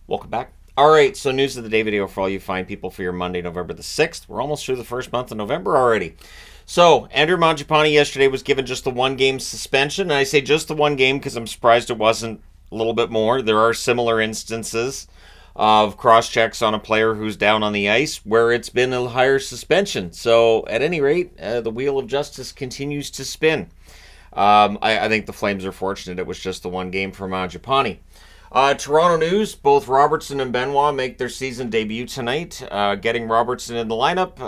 Welcome back. All right, so news of the day video for all you fine people for your Monday, November the 6th. We're almost through the first month of November already. So, Andrew Mangiapane yesterday was given just the one game suspension. And I say just the one game because I'm surprised it wasn't a little bit more. There are similar instances of cross checks on a player who's down on the ice where it's been a higher suspension. So, at any rate, the wheel of justice continues to spin. I think the Flames are fortunate it was just the one game for Mangiapane. Toronto news, both Robertson and Benoit make their season debut tonight. Getting Robertson in the lineup,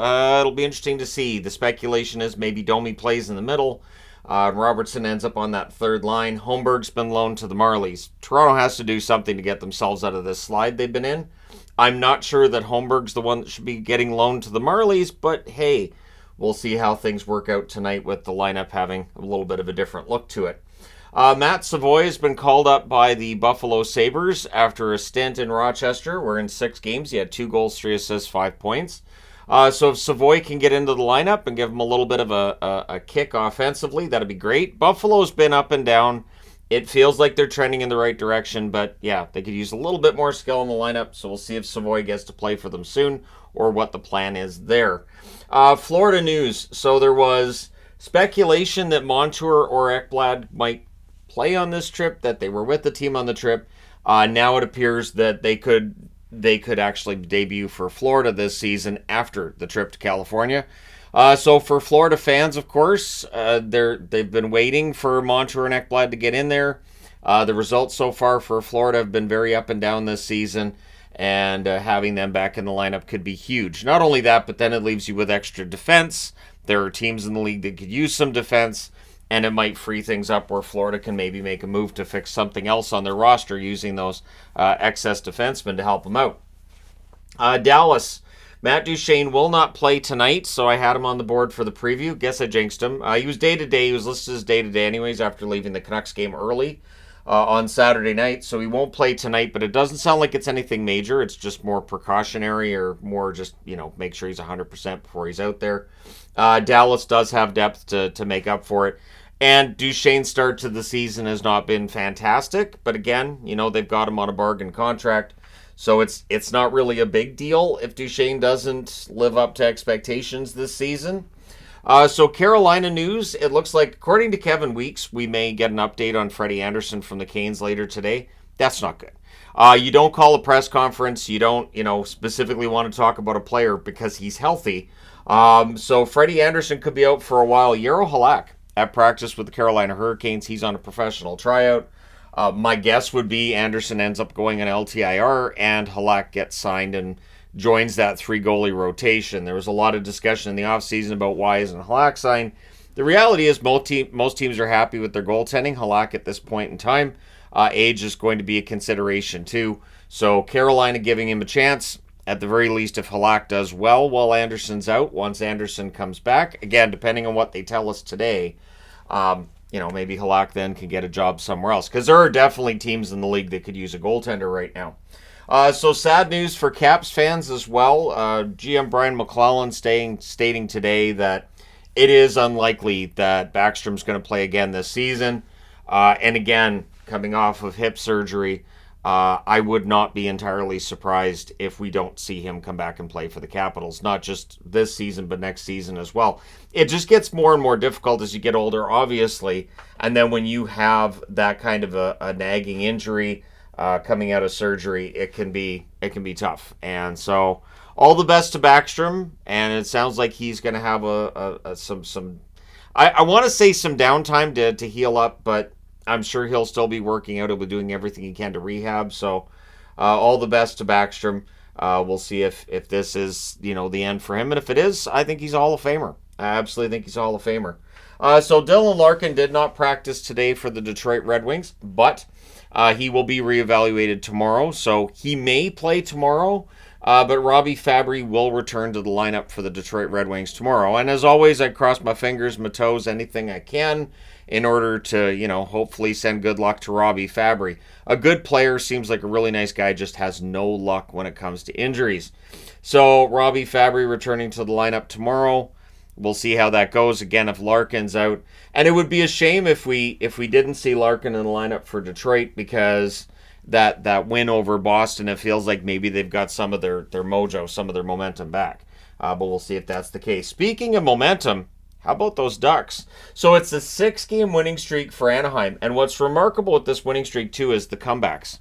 it'll be interesting to see. The speculation is maybe Domi plays in the middle. Robertson ends up on that third line. Holmberg's been loaned to the Marlies. Toronto has to do something to get themselves out of this slide they've been in. I'm not sure that Holmberg's the one that should be getting loaned to the Marlies, but hey, we'll see how things work out tonight with the lineup having a little bit of a different look to it. Matt Savoy has been called up by the Buffalo Sabres after a stint in Rochester, where in 6 games he had 2 goals, 3 assists, 5 points. So if Savoy can get into the lineup and give him a little bit of a kick offensively, that'd be great. Buffalo's been up and down. It feels like they're trending in the right direction, but yeah, they could use a little bit more skill in the lineup, so we'll see if Savoy gets to play for them soon or what the plan is there. Florida news. So there was speculation that Montour or Ekblad might play on this trip, that they were with the team on the trip. Now it appears that they could actually debut for Florida this season after the trip to California. So for Florida fans, of course, they've been waiting for Montour and Ekblad to get in there. The results so far for Florida have been very up and down this season, and having them back in the lineup could be huge. Not only that, but then it leaves you with extra defense. There are teams in the league that could use some defense, and it might free things up where Florida can maybe make a move to fix something else on their roster using those excess defensemen to help them out. Dallas, Matt Duchene will not play tonight, so I had him on the board for the preview. Guess I jinxed him. He was day-to-day. He was listed as day-to-day anyways after leaving the Canucks game early on Saturday night, so he won't play tonight, but it doesn't sound like it's anything major. It's just more precautionary or more just, make sure he's 100% before he's out there. Dallas does have depth to make up for it. And Duchene's start to the season has not been fantastic, but again, they've got him on a bargain contract, so it's not really a big deal if Duchene doesn't live up to expectations this season. So Carolina news, it looks like, according to Kevin Weeks, we may get an update on Freddie Anderson from the Canes later today. That's not good. You don't call a press conference. You don't, specifically want to talk about a player because he's healthy. So Freddie Anderson could be out for a while. Jaro Halak at practice with the Carolina Hurricanes. He's on a professional tryout. My guess would be Anderson ends up going on LTIR and Halak gets signed and joins that 3-goalie rotation. There was a lot of discussion in the offseason about why isn't Halak signed. The reality is most teams are happy with their goaltending. Halak at this point in time, age is going to be a consideration too. So Carolina giving him a chance. At the very least, if Halak does well while Anderson's out, once Anderson comes back, again, depending on what they tell us today, maybe Halak then can get a job somewhere else. Because there are definitely teams in the league that could use a goaltender right now. So sad news for Caps fans as well. GM Brian McClellan stating today that it is unlikely that Backstrom's going to play again this season. And again, coming off of hip surgery, I would not be entirely surprised if we don't see him come back and play for the Capitals, not just this season, but next season as well. It just gets more and more difficult as you get older, obviously, and then when you have that kind of a nagging injury coming out of surgery, it can be tough. And so, all the best to Backstrom, and it sounds like he's going to have some. I want to say some downtime to heal up, but I'm sure he'll still be working out. He'll be doing everything he can to rehab. So all the best to Backstrom. We'll see if this is, the end for him. And if it is, I think he's a Hall of Famer. I absolutely think he's a Hall of Famer. So Dylan Larkin did not practice today for the Detroit Red Wings, but he will be reevaluated tomorrow. So he may play tomorrow, but Robbie Fabry will return to the lineup for the Detroit Red Wings tomorrow. And as always, I cross my fingers, my toes, anything I can in order to, hopefully send good luck to Robbie Fabry. A good player, seems like a really nice guy, just has no luck when it comes to injuries. So Robbie Fabry returning to the lineup tomorrow. We'll see how that goes again if Larkin's out. And it would be a shame if we didn't see Larkin in the lineup for Detroit, because that win over Boston, it feels like maybe they've got some of their mojo, some of their momentum back. But we'll see if that's the case. Speaking of momentum, how about those Ducks? So it's a 6-game winning streak for Anaheim. And what's remarkable with this winning streak, too, is the comebacks.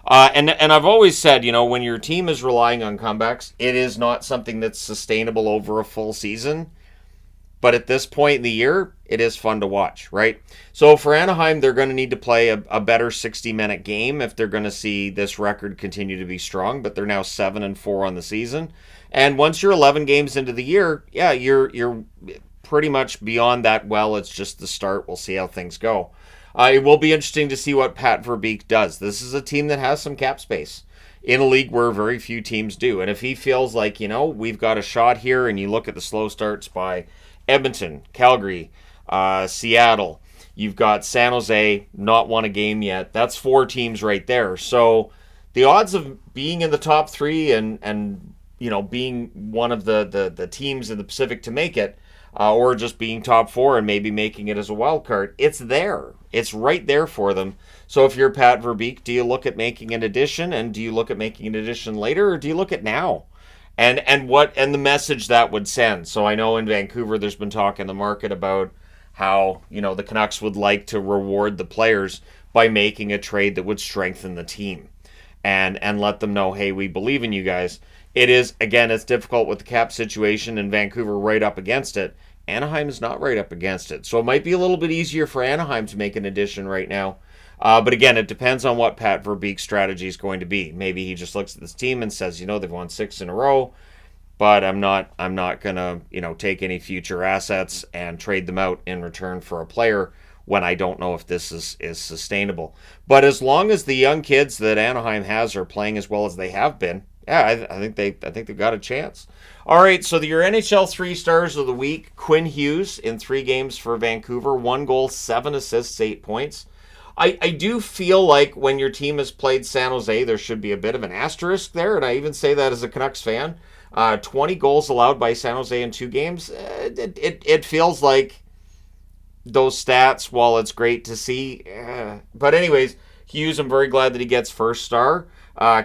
And I've always said, when your team is relying on comebacks, it is not something that's sustainable over a full season. But at this point in the year, it is fun to watch, right? So for Anaheim, they're going to need to play a better 60-minute game if they're going to see this record continue to be strong. But they're now 7-4 on the season. And once you're 11 games into the year, yeah, you're pretty much beyond that. Well, it's just the start. We'll see how things go. It will be interesting to see what Pat Verbeek does. This is a team that has some cap space in a league where very few teams do. And if he feels like, we've got a shot here, and you look at the slow starts by Edmonton, Calgary, Seattle, you've got San Jose, not won a game yet. That's 4 teams right there. So the odds of being in the top 3 and being one of the teams in the Pacific to make it, or just being top 4 and maybe making it as a wild card, it's there. It's right there for them. So if you're Pat Verbeek, do you look at making an addition, and do you look at making an addition later, or do you look at now? And the message that would send. So I know in Vancouver there's been talk in the market about how, the Canucks would like to reward the players by making a trade that would strengthen the team and let them know, hey, we believe in you guys. It is, again, it's difficult with the cap situation, and Vancouver right up against it. Anaheim is not right up against it. So it might be a little bit easier for Anaheim to make an addition right now. But again, it depends on what Pat Verbeek's strategy is going to be. Maybe he just looks at this team and says, they've won 6 in a row, but I'm not going to, take any future assets and trade them out in return for a player when I don't know if this is sustainable. But as long as the young kids that Anaheim has are playing as well as they have been, yeah, I think they've got a chance. All right, so your NHL 3 stars of the week: Quinn Hughes in 3 games for Vancouver, 1 goal, 7 assists, 8 points. I do feel like when your team has played San Jose, there should be a bit of an asterisk there, and I even say that as a Canucks fan. 20 goals allowed by San Jose in 2 games. It feels like those stats, while it's great to see. But anyways, Hughes, I'm very glad that he gets first star.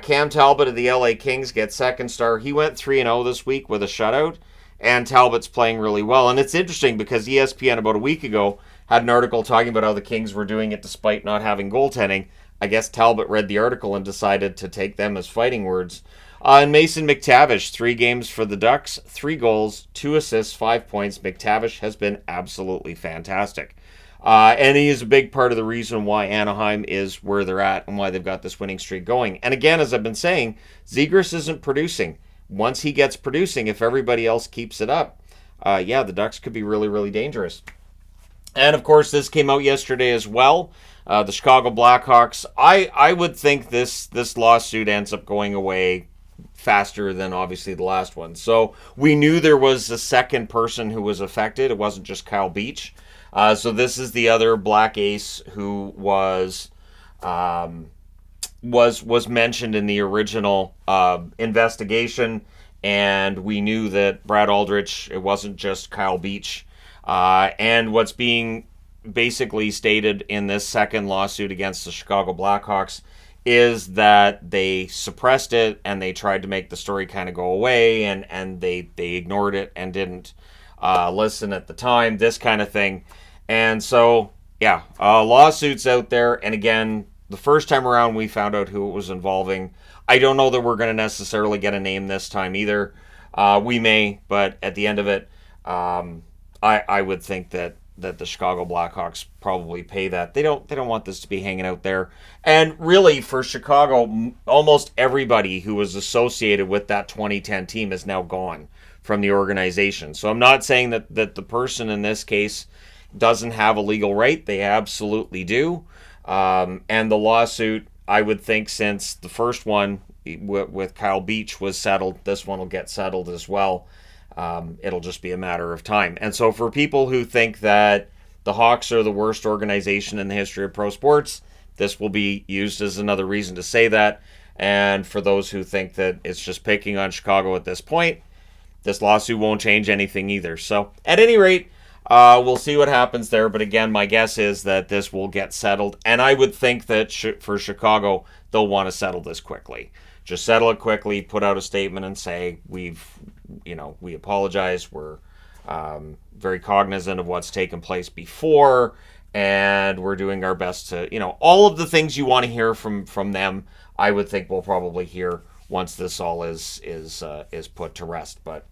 Cam Talbot of the LA Kings gets second star. He went 3-0 this week with a shutout, and Talbot's playing really well. And it's interesting because ESPN about a week ago had an article talking about how the Kings were doing it despite not having goaltending. I guess Talbot read the article and decided to take them as fighting words. And Mason McTavish, 3 games for the Ducks, 3 goals, 2 assists, 5 points. McTavish has been absolutely fantastic. And he is a big part of the reason why Anaheim is where they're at and why they've got this winning streak going. And again, as I've been saying, Zegras isn't producing. Once he gets producing, if everybody else keeps it up, the Ducks could be really, really dangerous. And, of course, this came out yesterday as well. The Chicago Blackhawks. I would think this lawsuit ends up going away faster than, obviously, the last one. So we knew there was a second person who was affected. It wasn't just Kyle Beach. So this is the other Black Ace who was mentioned in the original investigation, and we knew that Brad Aldrich, it wasn't just Kyle Beach. And what's being basically stated in this second lawsuit against the Chicago Blackhawks is that they suppressed it and they tried to make the story kind of go away, and they ignored it and didn't listen at the time, this kind of thing. And so, lawsuits out there. And again, the first time around we found out who it was involving. I don't know that we're going to necessarily get a name this time either. We may, but at the end of it, I would think that the Chicago Blackhawks probably pay that. They don't want this to be hanging out there. And really, for Chicago, almost everybody who was associated with that 2010 team is now gone from the organization. So I'm not saying that the person in this case doesn't have a legal right. They absolutely do. And the lawsuit, I would think, since the first one with Kyle Beach was settled, this one will get settled as well. It'll just be a matter of time. And so for people who think that the Hawks are the worst organization in the history of pro sports, this will be used as another reason to say that. And for those who think that it's just picking on Chicago at this point, this lawsuit won't change anything either. So at any rate, We'll see what happens there. But again, my guess is that this will get settled. And I would think that for Chicago, they'll want to settle this quickly. Just settle it quickly, put out a statement and say, we apologize. We're very cognizant of what's taken place before. And we're doing our best to, all of the things you want to hear from them, I would think we'll probably hear once this all is put to rest. But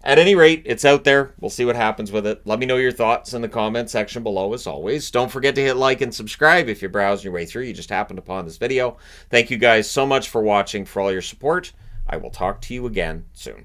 at any rate, it's out there. We'll see what happens with it. Let me know your thoughts in the comment section below, as always. Don't forget to hit like and subscribe if you're browsing your way through. You just happened upon this video. Thank you guys so much for watching, for all your support. I will talk to you again soon.